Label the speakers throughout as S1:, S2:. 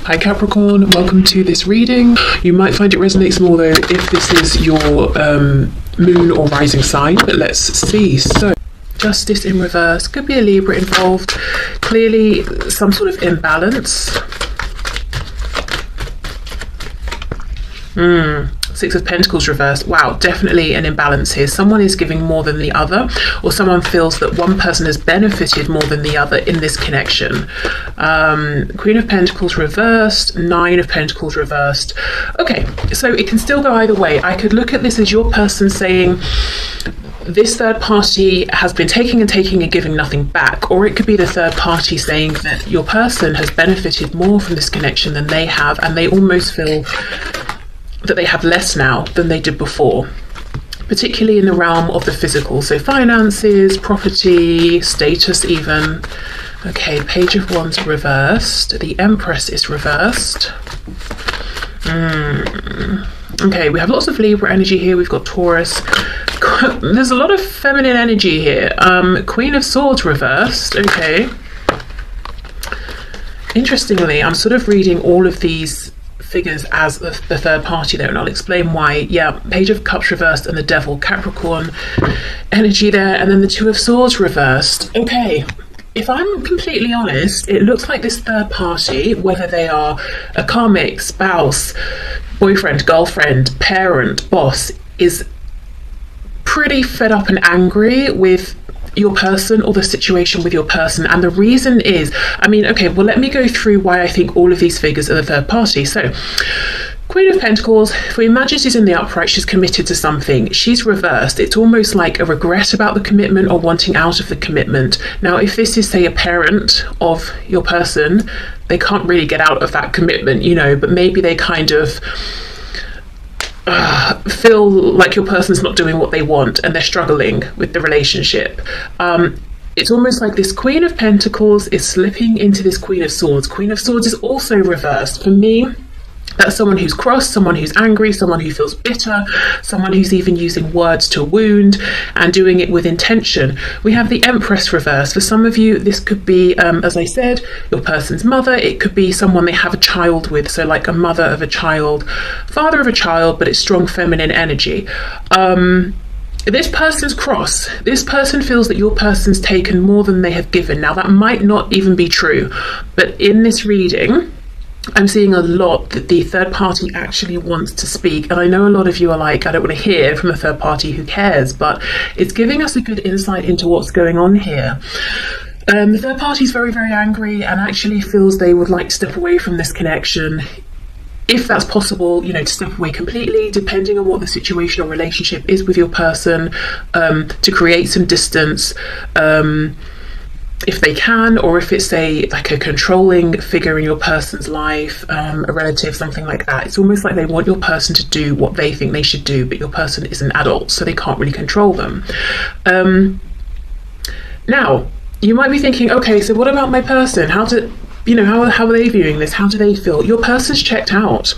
S1: Hi Capricorn, welcome to this reading. You might find it resonates more though if this is your moon or rising sign, but let's see. So, Justice in reverse, could be a Libra involved, clearly some sort of imbalance. Six of Pentacles reversed. Wow, definitely an imbalance here. Someone is giving more than the other, or someone feels that one person has benefited more than the other in this connection. Queen of Pentacles reversed, Nine of Pentacles reversed. Okay, so it can still go either way. I could look at this as your person saying, this third party has been taking and giving nothing back, or it could be the third party saying that your person has benefited more from this connection than they have, and they almost feel that they have less now than they did before, particularly in the realm of the physical, so finances, property, status even. Okay, Page of Wands reversed, the Empress is reversed. Okay, we have lots of Libra energy here. We've got Taurus. There's a lot of feminine energy here. Queen of Swords reversed. Okay, interestingly, I'm sort of reading all of these figures as the third party there, and I'll explain why. Yeah, Page of Cups reversed and the Devil, Capricorn energy there, and then the Two of Swords reversed. Okay, if I'm completely honest, it looks like this third party, whether they are a karmic, spouse, boyfriend, girlfriend, parent, boss, is pretty fed up and angry with your person or the situation with your person. And the reason is, I mean, okay, well, let me go through why I think all of these figures are the third party. So, Queen of Pentacles, if we imagine she's in the upright, she's committed to something, she's reversed. It's almost like a regret about the commitment or wanting out of the commitment. Now, if this is, say, a parent of your person, they can't really get out of that commitment, you know, but maybe they kind of feel like your person's not doing what they want and they're struggling with the relationship. It's almost like this Queen of Pentacles is slipping into this Queen of Swords. Queen of Swords is also reversed. For me, that's someone who's cross, someone who's angry, someone who feels bitter, someone who's even using words to wound and doing it with intention. We have the Empress reverse. For some of you, this could be, as I said, your person's mother. It could be someone they have a child with, so like a mother of a child, father of a child, but it's strong feminine energy. This person's cross. This person feels that your person's taken more than they have given. Now, that might not even be true, but in this reading, I'm seeing a lot that the third party actually wants to speak. And I know a lot of you are like, I don't want to hear from a third party, who cares? But it's giving us a good insight into what's going on here. The third party is very, very angry and actually feels they would like to step away from this connection. If that's possible, you know, to step away completely, depending on what the situation or relationship is with your person, to create some distance, if they can, or if it's like a controlling figure in your person's life, a relative, something like that. It's almost like they want your person to do what they think they should do, but your person is an adult, so they can't really control them. Now, you might be thinking, okay, so what about my person? How are they viewing this? How do they feel? Your person's checked out.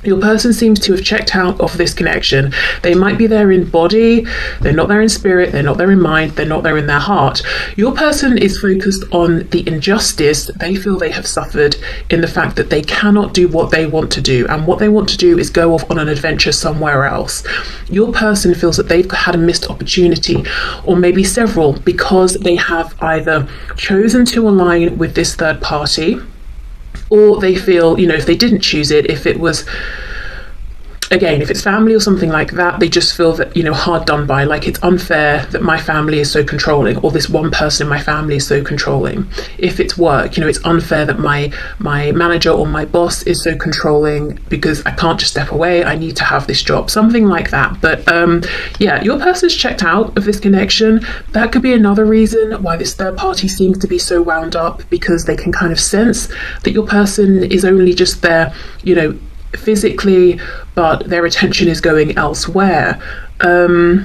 S1: Your person seems to have checked out of this connection. They might be there in body, they're not there in spirit, they're not there in mind, they're not there in their heart. Your person is focused on the injustice they feel they have suffered in the fact that they cannot do what they want to do. And what they want to do is go off on an adventure somewhere else. Your person feels that they've had a missed opportunity, or maybe several, because they have either chosen to align with this third party, or they feel, you know, if they didn't choose it, if it was, again, if it's family or something like that, they just feel that, you know, hard done by, like it's unfair that my family is so controlling, or this one person in my family is so controlling. If it's work, you know, it's unfair that my manager or my boss is so controlling because I can't just step away, I need to have this job, something like that. But yeah, your person's checked out of this connection. That could be another reason why this third party seems to be so wound up, because they can kind of sense that your person is only just there, you know, physically, but their attention is going elsewhere. For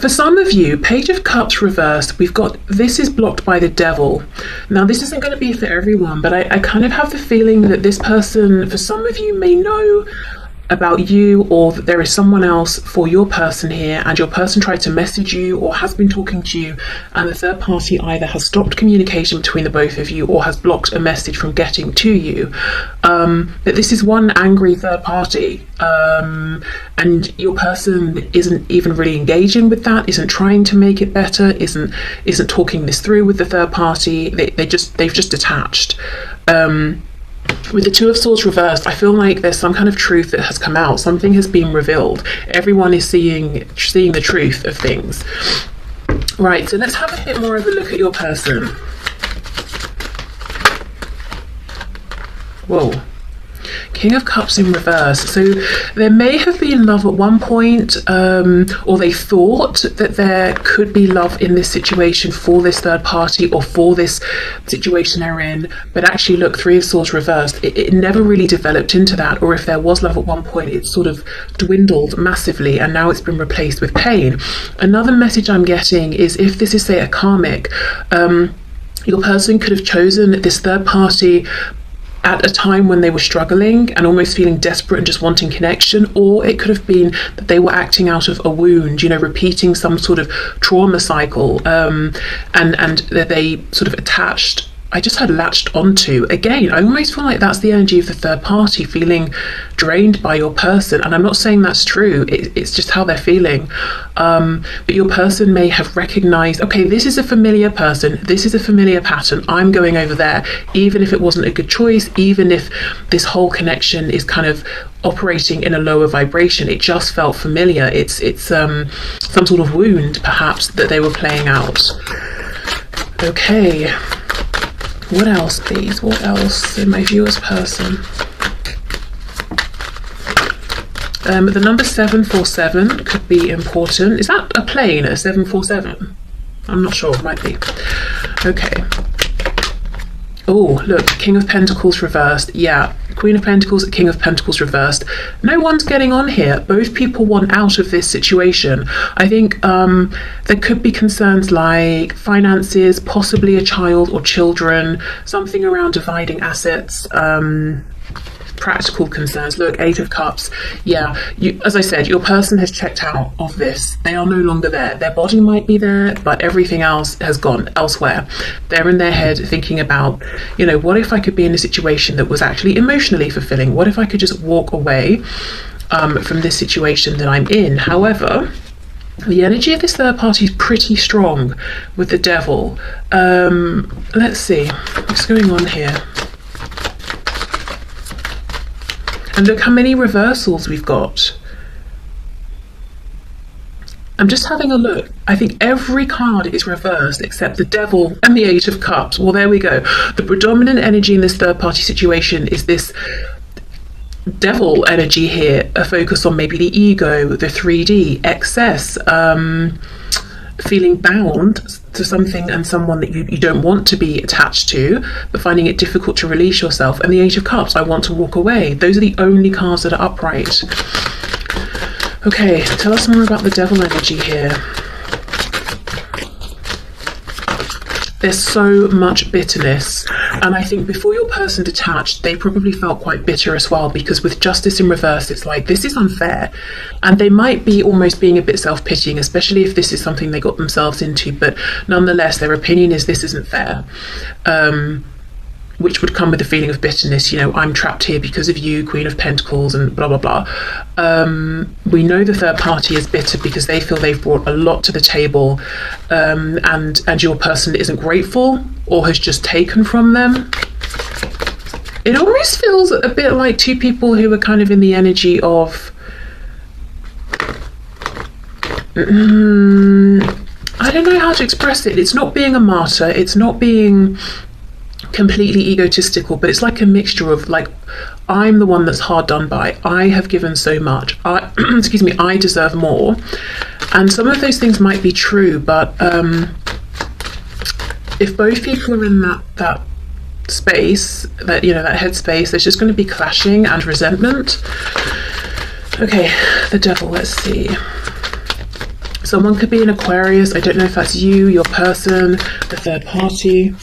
S1: some of you, Page of Cups reversed, we've got, this is blocked by the Devil. Now, this isn't going to be for everyone, but I kind of have the feeling that this person, for some of you, may know about you, or that there is someone else for your person here, and your person tried to message you or has been talking to you, and the third party either has stopped communication between the both of you or has blocked a message from getting to you. But this is one angry third party, and your person isn't even really engaging with that, isn't trying to make it better, isn't talking this through with the third party. They've just detached. With the Two of Swords reversed, I feel like there's some kind of truth that has come out. Something has been revealed. Everyone is seeing the truth of things. Right, so let's have a bit more of a look at your person. Whoa. King of Cups in reverse. So there may have been love at one point, or they thought that there could be love in this situation for this third party or for this situation they're in, but actually look, Three of Swords reversed, it never really developed into that. Or if there was love at one point, it sort of dwindled massively, and now it's been replaced with pain. Another message I'm getting is, if this is, say, a karmic, your person could have chosen this third party at a time when they were struggling and almost feeling desperate and just wanting connection, or it could have been that they were acting out of a wound, repeating some sort of trauma cycle, and that they sort of attached, I just had latched onto. Again, I almost feel like that's the energy of the third party, feeling drained by your person. And I'm not saying that's true, it's just how they're feeling. But your person may have recognized, okay, this is a familiar person, this is a familiar pattern, I'm going over there, even if it wasn't a good choice, even if this whole connection is kind of operating in a lower vibration, it just felt familiar. It's some sort of wound, perhaps, that they were playing out. Okay. What else, please? What else in my viewer's person? The number 747 could be important. Is that a plane, a 747? I'm not sure, it might be. Okay. Oh, look, King of Pentacles reversed. Yeah, Queen of Pentacles, King of Pentacles reversed. No one's getting on here. Both people want out of this situation. I think there could be concerns like finances, possibly a child or children, something around dividing assets, practical concerns. Look, Eight of Cups. Yeah, as I said, your person has checked out of this. They are no longer there. Their body might be there, but everything else has gone elsewhere. They're in their head thinking about, what if I could be in a situation that was actually emotionally fulfilling? What if I could just walk away from this situation that I'm in? However, the energy of this third party is pretty strong with the Devil. Let's see what's going on here. And look how many reversals we've got. I'm just having a look. I think every card is reversed except the Devil and the Eight of Cups. Well, there we go. The predominant energy in this third party situation is this Devil energy here, a focus on maybe the ego, the 3D, excess, feeling bound to something and someone that you don't want to be attached to, but finding it difficult to release yourself. And the Eight of Cups, I want to walk away. Those are the only cards that are upright. Okay, tell us more about the Devil energy here. There's so much bitterness, and I think before your person detached, they probably felt quite bitter as well, because with Justice in reverse, it's like, this is unfair, and they might be almost being a bit self-pitying, especially if this is something they got themselves into, but nonetheless, their opinion is this isn't fair, which would come with a feeling of bitterness. I'm trapped here because of you, Queen of Pentacles, and blah, blah, blah. We know the third party is bitter because they feel they've brought a lot to the table, and your person isn't grateful or has just taken from them. It almost feels a bit like two people who are kind of in the energy of... I don't know how to express it. It's not being a martyr. It's not being completely egotistical, but it's like a mixture of like, I'm the one that's hard done by, I have given so much, excuse me, I deserve more. And some of those things might be true, but if both people are in that space, that that headspace, there's just going to be clashing and resentment. Okay, the Devil, let's see. Someone could be an Aquarius. I don't know if that's you, your person, the third party.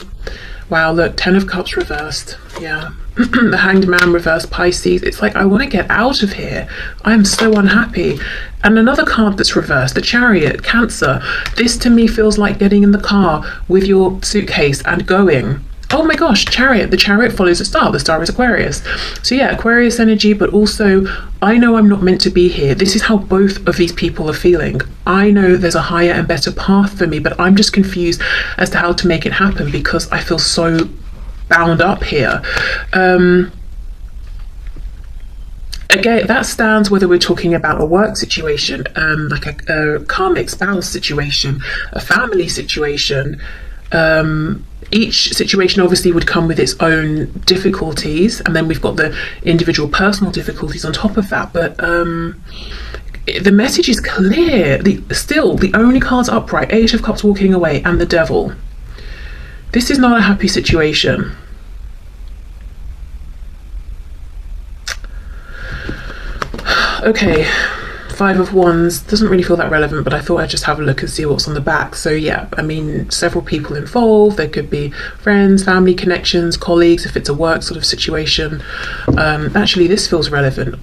S1: Wow, look, Ten of Cups reversed. Yeah. The Hanged Man, reverse Pisces. It's like, I want to get out of here. I'm so unhappy. And another card that's reversed, the Chariot, Cancer. This to me feels like getting in the car with your suitcase and going. Oh my gosh, Chariot. The Chariot follows a star. The star is Aquarius. So yeah, Aquarius energy, but also I know I'm not meant to be here. This is how both of these people are feeling. I know there's a higher and better path for me, but I'm just confused as to how to make it happen because I feel so bound up here. Again, that stands whether we're talking about a work situation, like a karmic spouse situation, a family situation. Each situation obviously would come with its own difficulties, and then we've got the individual personal difficulties on top of that. But the message is clear. Still, the only cards upright, Eight of Cups walking away, and the Devil. This is not a happy situation. Okay, Five of Wands doesn't really feel that relevant, but I thought I'd just have a look and see what's on the back. So yeah, I mean, several people involved. There could be friends, family connections, colleagues, if it's a work sort of situation. Actually, this feels relevant.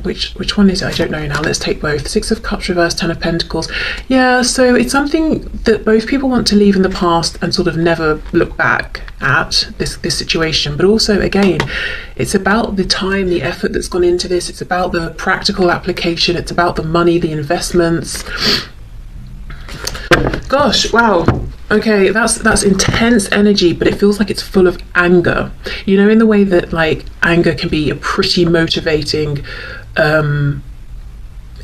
S1: Which one is it? I don't know now. Let's take both. Six of Cups reverse, Ten of Pentacles. Yeah, so it's something that both people want to leave in the past and sort of never look back at this situation. But also, again, it's about the time, the effort that's gone into this. It's about the practical application. It's about the money, the investments. Gosh, wow. Okay, that's intense energy, but it feels like it's full of anger. You know, in the way that like anger can be a pretty motivating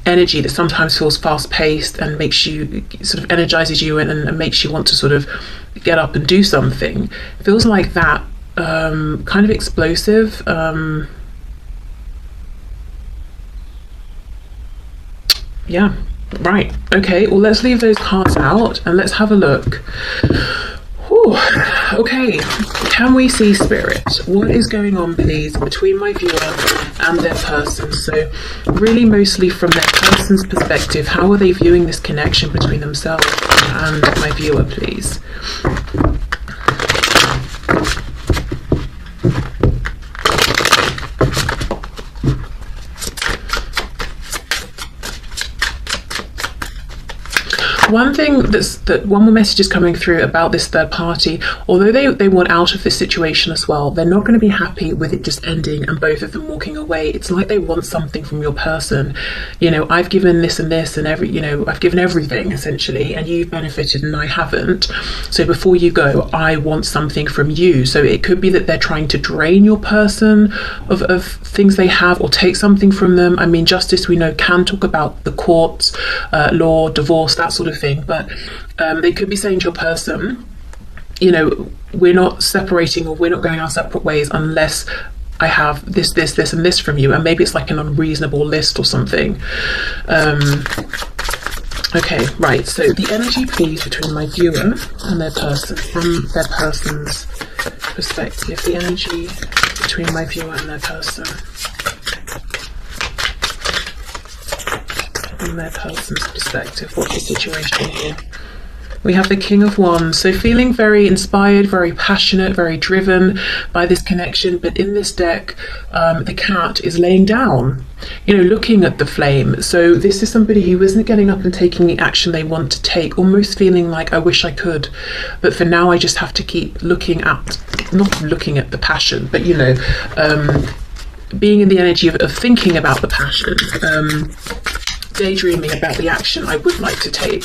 S1: energy that sometimes feels fast-paced and makes you sort of energizes you and makes you want to sort of get up and do something. It feels like that, kind of explosive. Yeah. Right, okay, well, let's leave those cards out and let's have a look. Whew. Okay, can we see Spirit? What is going on, please, between my viewer and their person? So really mostly from their person's perspective, how are they viewing this connection between themselves and my viewer, please? One thing one more message is coming through about this third party. Although they want out of this situation as well, they're not going to be happy with it just ending and both of them walking away. It's like they want something from your person. You know, I've given this and this and I've given everything essentially, and you've benefited and I haven't. So before you go, I want something from you. So it could be that they're trying to drain your person of things they have or take something from them. I mean, justice, we know, can talk about the courts, law, divorce, that sort of thing, but they could be saying to your person, you know, we're not separating or we're not going our separate ways unless I have this, this, this and this from you. And maybe it's like an unreasonable list or something. Okay, right, so the energy, please, between my viewer and their person, from their person's perspective. The energy between my viewer and their person. From their person's perspective, what's the situation here? We have the King of Wands, so feeling very inspired, very passionate, very driven by this connection, but in this deck, the cat is laying down, you know, looking at the flame. So this is somebody who isn't getting up and taking the action they want to take, almost feeling like, I wish I could, but for now I just have to keep looking at, not looking at the passion, but, you know, being in the energy of thinking about the passion, daydreaming about the action I would like to take.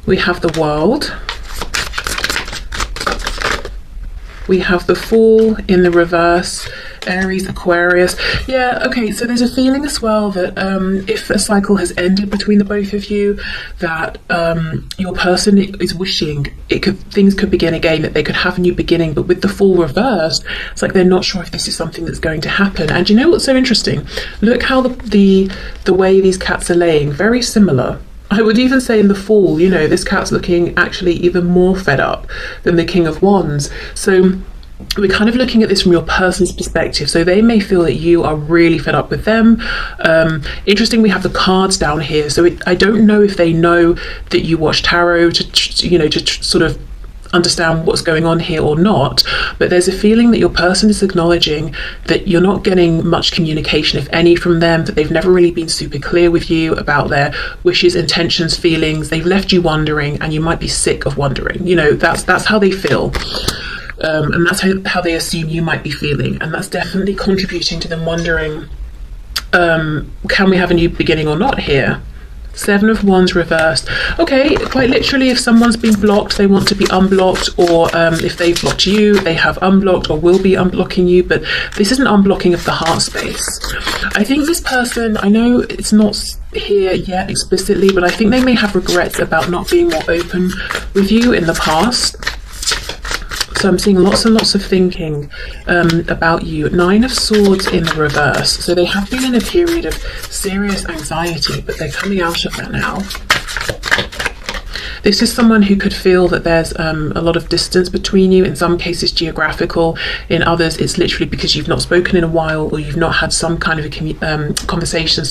S1: We have the World. We have the Fool in the reverse, Aries, Aquarius. Yeah, okay, so there's a feeling as well that if a cycle has ended between the both of you, that your person is wishing things could begin again, that they could have a new beginning. But with the Fool reversed, it's like they're not sure if this is something that's going to happen. And you know what's so interesting? Look how the way these cats are laying, very similar. I would even say in the Fool, you know, this cat's looking actually even more fed up than the King of Wands. So we're kind of looking at this from your person's perspective. So they may feel that you are really fed up with them. Interesting, we have the cards down here. So I don't know if they know that you watch tarot to sort of understand what's going on here or not, but there's a feeling that your person is acknowledging that you're not getting much communication, if any, from them, that they've never really been super clear with you about their wishes, intentions, feelings. They've left you wondering, and you might be sick of wondering. You know, that's how they feel. And that's how they assume you might be feeling, and that's definitely contributing to them wondering, can we have a new beginning or not here? 7 of Wands reversed. Okay, quite literally, if someone's been blocked, they want to be unblocked, or if they've blocked you, they have unblocked or will be unblocking you, but this is an unblocking of the heart space. I think this person, I know it's not here yet explicitly, but I think they may have regrets about not being more open with you in the past. So I'm seeing lots and lots of thinking about you. 9 of Swords in the reverse. So they have been in a period of serious anxiety, but they're coming out of that now. This is someone who could feel that there's a lot of distance between you. In some cases geographical, in others it's literally because you've not spoken in a while, or you've not had some kind of a conversation,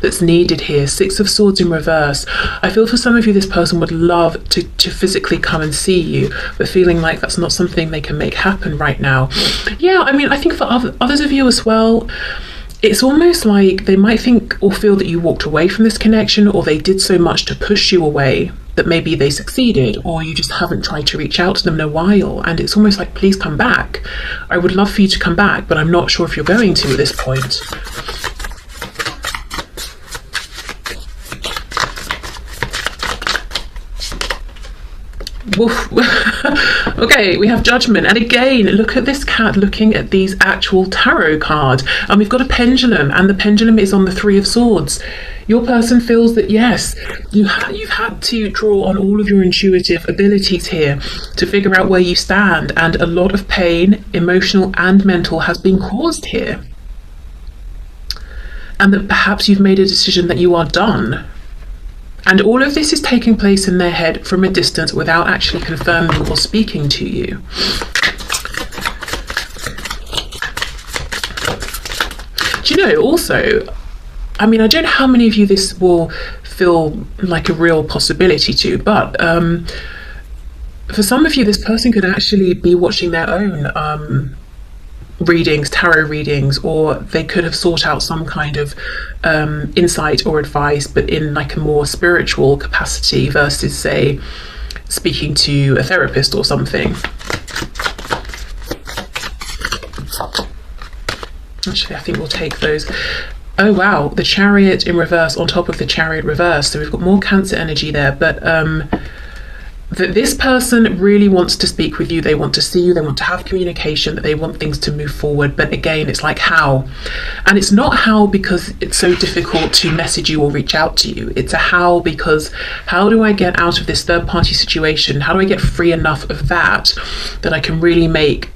S1: that's needed here. 6 of Swords in reverse. I feel for some of you this person would love to physically come and see you, but feeling like that's not something they can make happen right now. Yeah, I mean, I think for others of you as well, it's almost like they might think or feel that you walked away from this connection, or they did so much to push you away that maybe they succeeded, or you just haven't tried to reach out to them in a while, and it's almost like, please come back. I would love for you to come back, but I'm not sure if you're going to at this point. Woof. Okay, we have Judgment, and again, look at this cat looking at these actual tarot cards, and we've got a pendulum, and the pendulum is on the 3 of Swords. Your person feels that yes, you've had to draw on all of your intuitive abilities here to figure out where you stand, and a lot of pain, emotional and mental, has been caused here, and that perhaps you've made a decision that you are done. And all of this is taking place in their head from a distance without actually confirming or speaking to you. Do you know, also, I mean, I don't know how many of you this will feel like a real possibility to, but for some of you, this person could actually be watching their own readings, tarot readings, or they could have sought out some kind of insight or advice, but in like a more spiritual capacity versus, say, speaking to a therapist or something. Actually, I think we'll take those. Oh wow, the Chariot in reverse on top of the Chariot reverse. So we've got more Cancer energy there, but that this person really wants to speak with you, they want to see you, they want to have communication, that they want things to move forward, but again, it's like how. And it's not how because it's so difficult to message you or reach out to you, it's a how because how do I get out of this third party situation, how do I get free enough of that I can really make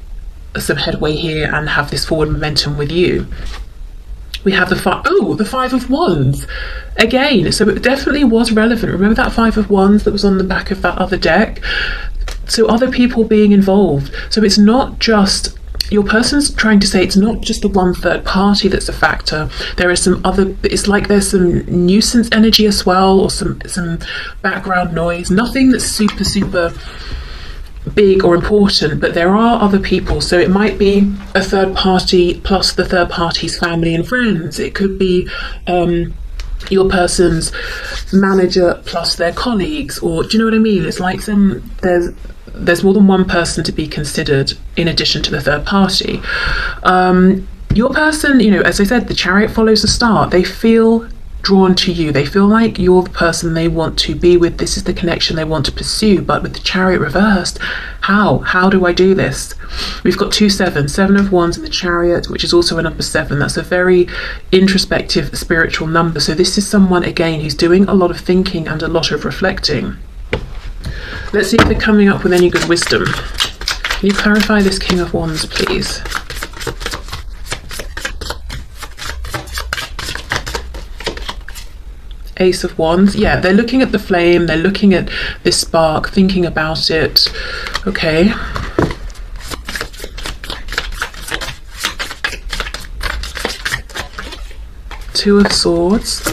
S1: some headway here and have this forward momentum with you. We have the 5 of Wands again, so it definitely was relevant. Remember that 5 of Wands that was on the back of that other deck? So other people being involved. So it's not just, your person's trying to say it's not just the one third party that's a factor. There is some other, it's like there's some nuisance energy as well, or some background noise. Nothing that's super big or important, but there are other people. So it might be a third party plus the third party's family and friends. It could be your person's manager plus their colleagues, or do you know what I mean? It's like there's more than one person to be considered in addition to the third party. Your person, you know, as I said, the Chariot follows the star. They feel drawn to you, they feel like you're the person they want to be with, this is the connection they want to pursue. But with the Chariot reversed, how do I do this? We've got 2 7 of Wands in the Chariot, which is also a number 7. That's a very introspective spiritual number. So this is someone again who's doing a lot of thinking and a lot of reflecting. Let's see if they're coming up with any good wisdom. Can you clarify this King of Wands, please? Ace of Wands. Yeah, they're looking at the flame, they're looking at this spark, thinking about it. Okay. Two of Swords.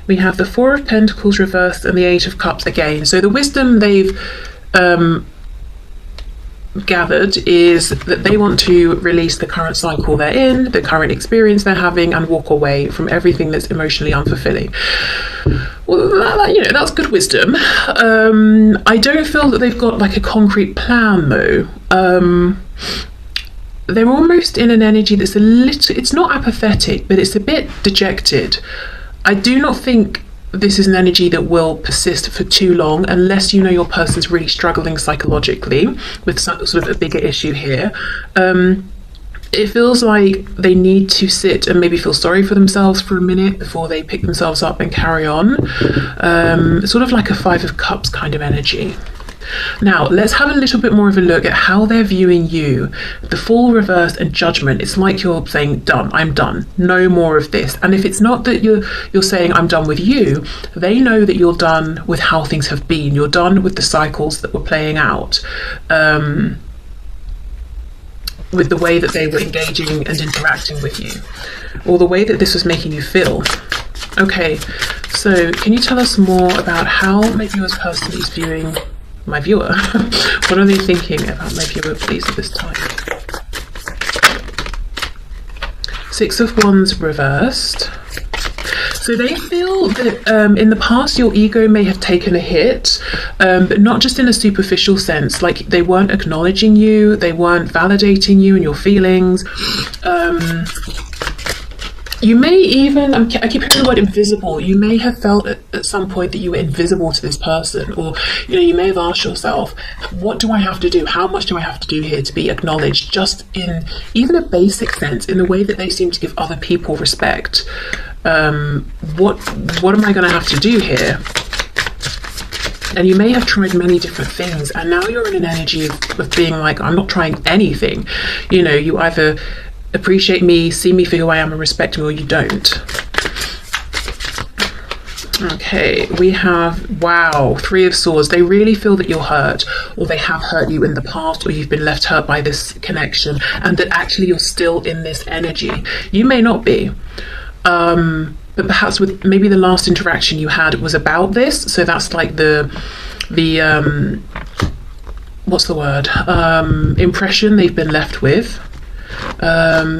S1: We have the Four of Pentacles reversed and the Eight of Cups again. So the wisdom they've gathered is that they want to release the current cycle they're in, the current experience they're having, and walk away from everything that's emotionally unfulfilling. Well, that's good wisdom. I don't feel that they've got like a concrete plan though. They're almost in an energy that's a little, it's not apathetic, but it's a bit dejected. I do not think this is an energy that will persist for too long unless you know your person's really struggling psychologically with some sort of a bigger issue here. It feels like they need to sit and maybe feel sorry for themselves for a minute before they pick themselves up and carry on. Sort of like a Five of Cups kind of energy. Now, let's have a little bit more of a look at how they're viewing you. The Fool reversed and Judgment. It's like you're saying, done, I'm done, no more of this. And if it's not that you're saying, I'm done with you, they know that you're done with how things have been. You're done with the cycles that were playing out, with the way that they were engaging and interacting with you, or the way that this was making you feel. Okay, so can you tell us more about how my viewer's person is viewing my viewer? What are they thinking about my viewer, please, at this time? Six of Wands reversed. So they feel that in the past your ego may have taken a hit, but not just in a superficial sense, like they weren't acknowledging you, they weren't validating you and your feelings. You may even, I keep hearing the word invisible, you may have felt at some point that you were invisible to this person, or you may have asked yourself, what do I have to do? How much do I have to do here to be acknowledged, just in even a basic sense, in the way that they seem to give other people respect? What am I going to have to do here? And you may have tried many different things, and now you're in an energy of being like, I'm not trying anything. You either appreciate me, see me for who I am and respect me, or you don't. Okay, we have, wow, Three of Swords. They really feel that you're hurt, or they have hurt you in the past, or you've been left hurt by this connection, and that actually you're still in this energy. You may not be, but perhaps with maybe the last interaction you had was about this, so that's like the what's the word, impression they've been left with.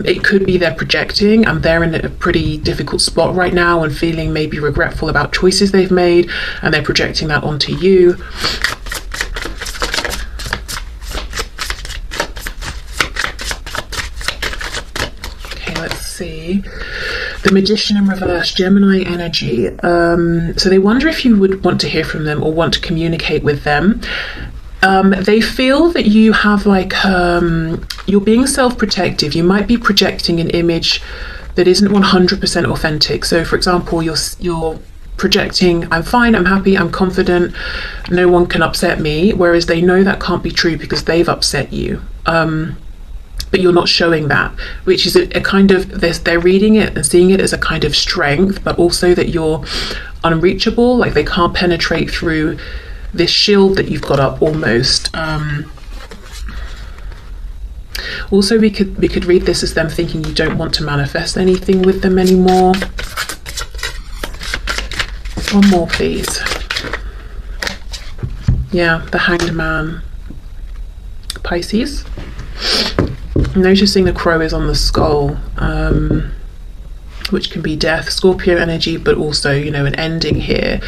S1: It could be they're projecting and they're in a pretty difficult spot right now and feeling maybe regretful about choices they've made, and they're projecting that onto you. Okay, let's see. The Magician in reverse, Gemini energy. So they wonder if you would want to hear from them or want to communicate with them. They feel that you have like, you're being self-protective. You might be projecting an image that isn't 100% authentic. So for example, you're projecting, I'm fine, I'm happy, I'm confident, no one can upset me, whereas they know that can't be true because they've upset you. But you're not showing that, which is a kind of, they're reading it and seeing it as a kind of strength, but also that you're unreachable, like they can't penetrate through this shield that you've got up almost. Also, we could read this as them thinking you don't want to manifest anything with them anymore. One more, please. Yeah, the Hanged Man. Pisces. Noticing the crow is on the skull, which can be death, Scorpio energy, but also, an ending here.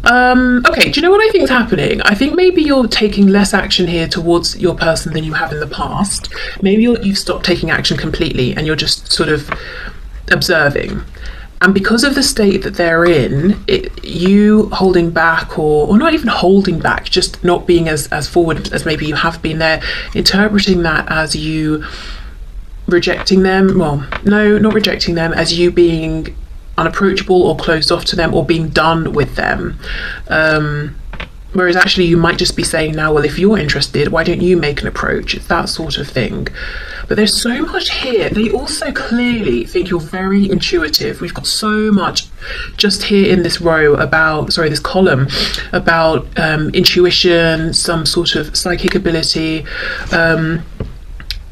S1: Okay, do you know what I think is happening? I think maybe you're taking less action here towards your person than you have in the past. Maybe you've stopped taking action completely and you're just sort of observing. And because of the state that they're in, you holding back, or not even holding back, just not being as forward as maybe you have been, there, interpreting that as you rejecting them. Well, no, not rejecting them, as you being unapproachable or closed off to them or being done with them. Whereas actually you might just be saying now, well, if you're interested, why don't you make an approach? It's that sort of thing. But there's so much here. They also clearly think you're very intuitive. We've got so much just here in this row about, this column about intuition, some sort of psychic ability.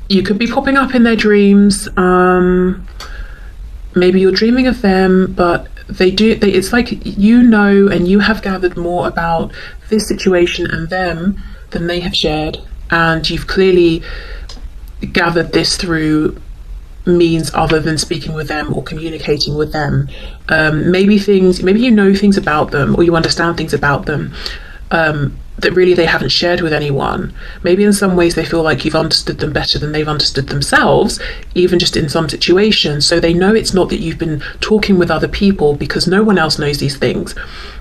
S1: You could be popping up in their dreams. Maybe you're dreaming of them, but it's like, you know, and you have gathered more about this situation and them than they have shared, and you've clearly gathered this through means other than speaking with them or communicating with them. Maybe you know things about them, or you understand things about them that really they haven't shared with anyone. Maybe in some ways they feel like you've understood them better than they've understood themselves, even just in some situations. So they know it's not that you've been talking with other people, because no one else knows these things,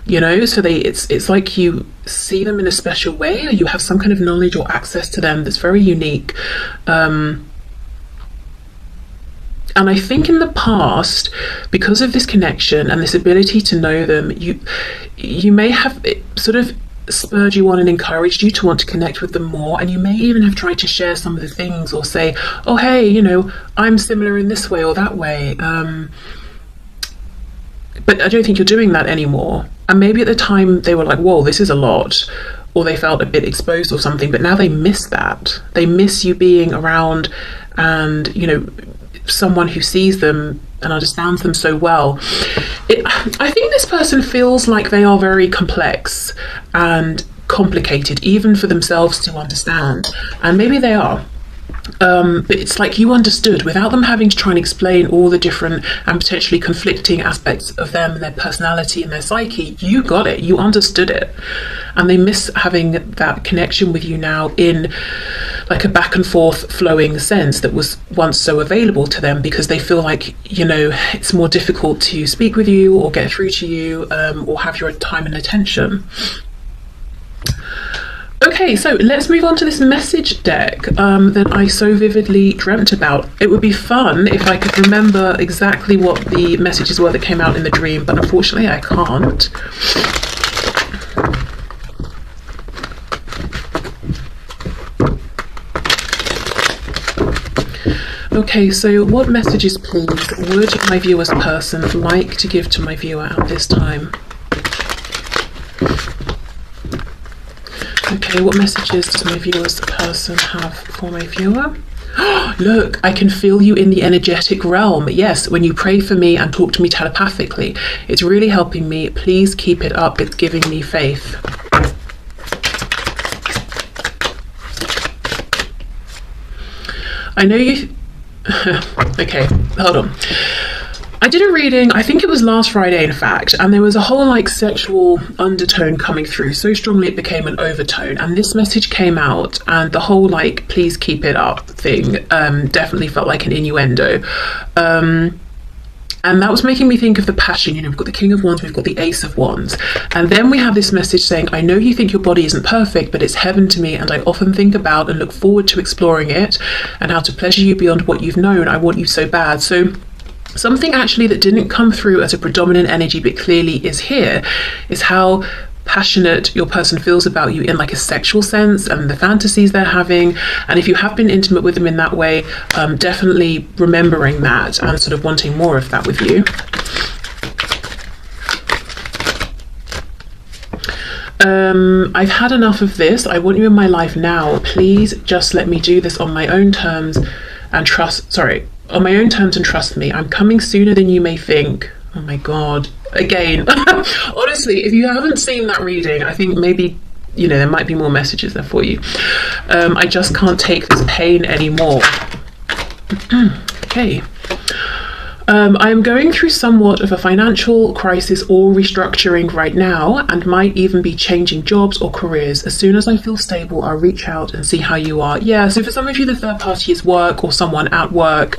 S1: you know. So it's like you see them in a special way, or you have some kind of knowledge or access to them that's very unique. And I think in the past, because of this connection and this ability to know them, you may have it sort of spurred you on and encouraged you to want to connect with them more, and you may even have tried to share some of the things, or say, oh hey, you know, I'm similar in this way or that way, but I don't think you're doing that anymore. And maybe at the time they were like, whoa, this is a lot, or they felt a bit exposed or something, but now they miss that. They miss you being around, and, you know, someone who sees them and understands them so well. I think this person feels like they are very complex and complicated, even for themselves to understand, and maybe they are. But it's like you understood without them having to try and explain all the different and potentially conflicting aspects of them and their personality and their psyche. You got it, you understood it, and they miss having that connection with you now in like a back and forth flowing sense that was once so available to them, because they feel like, you know, it's more difficult to speak with you or get through to you, or have your time and attention. Okay, so let's move on to this message deck that I so vividly dreamt about. It would be fun if I could remember exactly what the messages were that came out in the dream, but unfortunately I can't. Okay, so what messages, please, would my viewer's person like to give to my viewer at this time? Okay, what messages does my viewer's person have for my viewer? Look, I can feel you in the energetic realm. Yes, when you pray for me and talk to me telepathically, it's really helping me. Please keep it up. It's giving me faith. I know you... Okay, hold on. I did a reading, I think it was last Friday in fact, and there was a whole like sexual undertone coming through so strongly it became an overtone, and this message came out, and the whole like please keep it up thing definitely felt like an innuendo, and that was making me think of the passion. You know, we've got the King of Wands, we've got the Ace of Wands, and then we have this message saying, I know you think your body isn't perfect, but it's heaven to me, and I often think about and look forward to exploring it and how to pleasure you beyond what you've known. I want you so bad. So something actually that didn't come through as a predominant energy but clearly is here is how passionate your person feels about you in like a sexual sense, and the fantasies they're having. And if you have been intimate with them in that way, definitely remembering that and sort of wanting more of that with you. I've had enough of this. I want you in my life now. Please just let me do this on my own terms and trust me. I'm coming sooner than you may think. Oh my god. Again, honestly, if you haven't seen that reading, I think maybe, you know, there might be more messages there for you. I just can't take this pain anymore. Okay. I am going through somewhat of a financial crisis or restructuring right now, and might even be changing jobs or careers. As soon as I feel stable, I'll reach out and see how you are. Yeah, so for some of you, the third party is work or someone at work.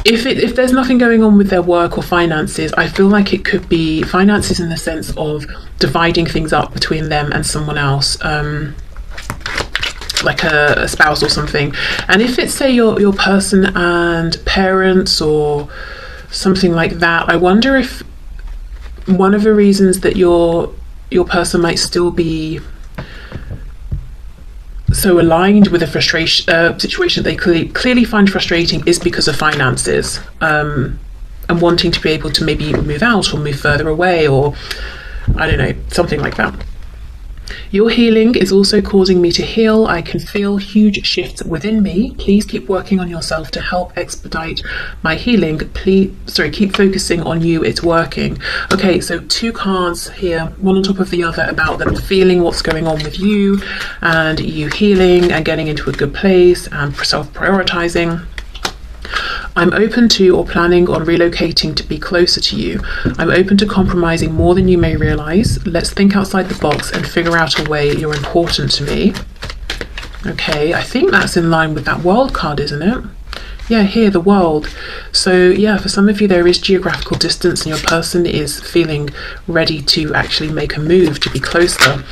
S1: If there's nothing going on with their work or finances, I feel like it could be finances in the sense of dividing things up between them and someone else. Like a spouse or something. And if it's, say, your person and parents or something like that, I wonder if one of the reasons that your person might still be so aligned with a situation they clearly find frustrating is because of finances, and wanting to be able to maybe move out or move further away, or I don't know, something like that. Your healing is also causing me to heal. I can feel huge shifts within me. Please keep working on yourself to help expedite my healing. Keep focusing on you. It's working. Okay, so 2 cards here, one on top of the other, about them feeling what's going on with you and you healing and getting into a good place and self-prioritizing. I'm open to or planning on relocating to be closer to you. I'm open to compromising more than you may realize. Let's think outside the box and figure out a way you're important to me. Okay, I think that's in line with that World card, isn't it? Yeah, here, the World. So yeah, for some of you there is geographical distance and your person is feeling ready to actually make a move to be closer.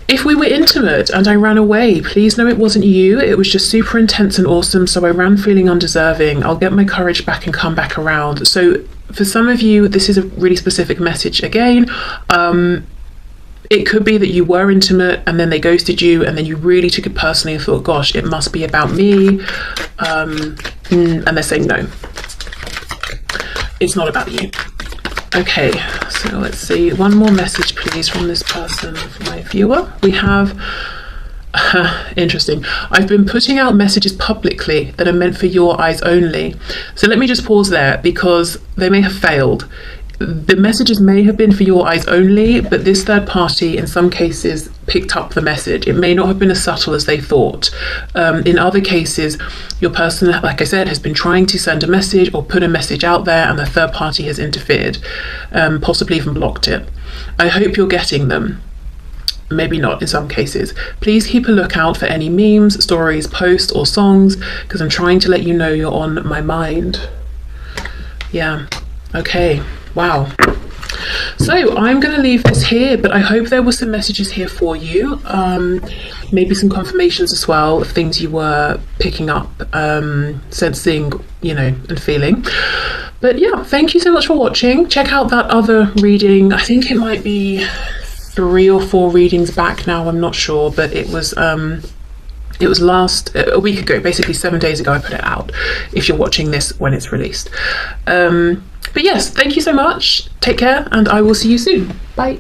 S1: If we were intimate and I ran away, please know it wasn't you. It was just super intense and awesome, so I ran feeling undeserving. I'll get my courage back and come back around. So for some of you, this is a really specific message again. It could be that you were intimate and then they ghosted you and then you really took it personally and thought, gosh, it must be about me. And they're saying, no, it's not about you. Okay, so let's see. One more message, please, from this person, from my viewer. We have, interesting. I've been putting out messages publicly that are meant for your eyes only. So let me just pause there because they may have failed. The messages may have been for your eyes only, but this third party in some cases picked up the message. It may not have been as subtle as they thought. In other cases, your person, like I said, has been trying to send a message or put a message out there and the third party has interfered, possibly even blocked it. I hope you're getting them. Maybe not in some cases. Please keep a lookout for any memes, stories, posts or songs because I'm trying to let you know you're on my mind. Yeah, okay. Wow. So I'm going to leave this here, but I hope there were some messages here for you. Maybe some confirmations as well of things you were picking up, sensing, you know, and feeling. But yeah, thank you so much for watching. Check out that other reading. I think it might be 3 or 4 readings back now. I'm not sure, but it was a week ago, basically 7 days ago I put it out, if you're watching this when it's released. But yes, thank you so much. Take care and I will see you soon. Bye.